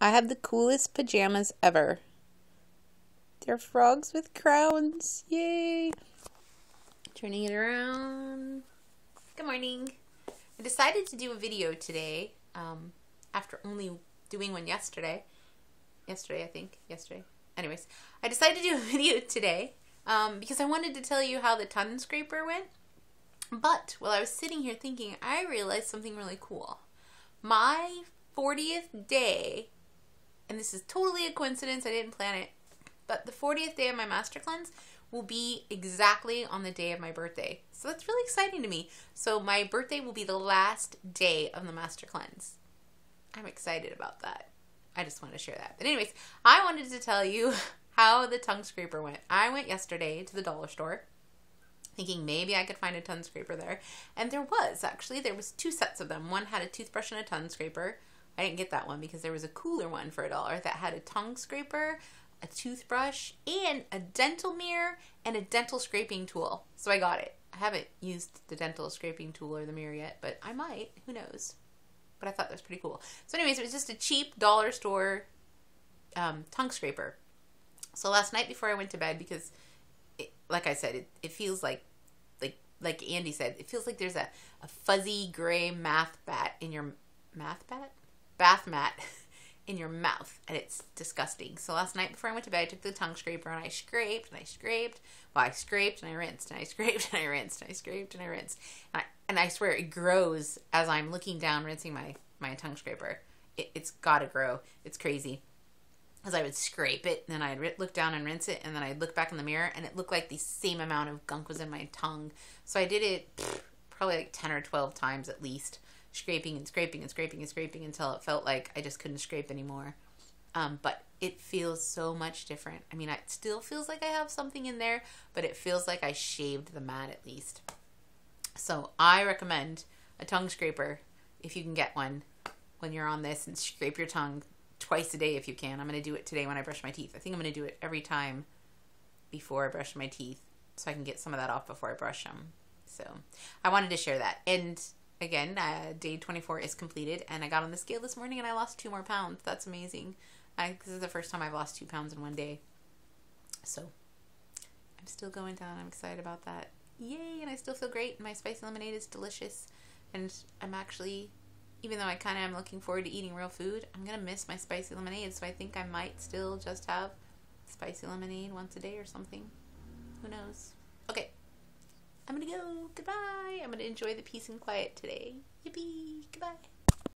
I have the coolest pajamas ever. They're frogs with crowns. Yay! Turning it around. Good morning. I decided to do a video today after only doing one yesterday. Yesterday. Anyways, I decided to do a video today because I wanted to tell you how the tongue scraper went. But while I was sitting here thinking, I realized something really cool. My 40th day, and this is totally a coincidence, I didn't plan it, but the 40th day of my master cleanse will be exactly on the day of my birthday. So that's really exciting to me. So my birthday will be the last day of the master cleanse. I'm excited about that. I just want to share that. But anyways, I wanted to tell you how the tongue scraper went. I went yesterday to the dollar store thinking maybe I could find a tongue scraper there. And there was, actually. There was two sets of them. One had a toothbrush and a tongue scraper. I didn't get that one because there was a cooler one for $1 that had a tongue scraper, a toothbrush, and a dental mirror and a dental scraping tool. So I got it. I haven't used the dental scraping tool or the mirror yet, but I might. Who knows? But I thought that was pretty cool. So anyways, it was just a cheap dollar store tongue scraper. So last night before I went to bed, because like I said, it feels like Andy said, it feels like there's a fuzzy gray bath mat in your mouth, and it's disgusting. So last night before I went to bed, I took the tongue scraper and I scraped and I scraped. Well, I scraped and I rinsed and I scraped and I rinsed and I scraped and I rinsed. And I swear it grows as I'm looking down rinsing my tongue scraper. It's gotta grow. It's crazy. As I would scrape it, and then I'd look down and rinse it, and then I'd look back in the mirror, and it looked like the same amount of gunk was in my tongue. So I did it probably like 10 or 12 times at least, scraping and scraping and scraping and scraping until it felt like I just couldn't scrape anymore. But it feels so much different. I mean, it still feels like I have something in there, but it feels like I shaved the mat at least. So I recommend a tongue scraper if you can get one when you're on this, and scrape your tongue twice a day if you can. I'm going to do it today when I brush my teeth. I think I'm going to do it every time before I brush my teeth so I can get some of that off before I brush them. So I wanted to share that. And again, day 24 is completed, and I got on the scale this morning and I lost 2 more pounds. That's amazing. This is the first time I've lost 2 pounds in one day. So I'm still going down. I'm excited about that. Yay! And I still feel great. My spicy lemonade is delicious. And I'm actually, even though I kind of am looking forward to eating real food, I'm going to miss my spicy lemonade. So I think I might still just have spicy lemonade once a day or something. Who knows? Okay. I'm going to go. Goodbye. I'm going to enjoy the peace and quiet today. Yippee. Goodbye.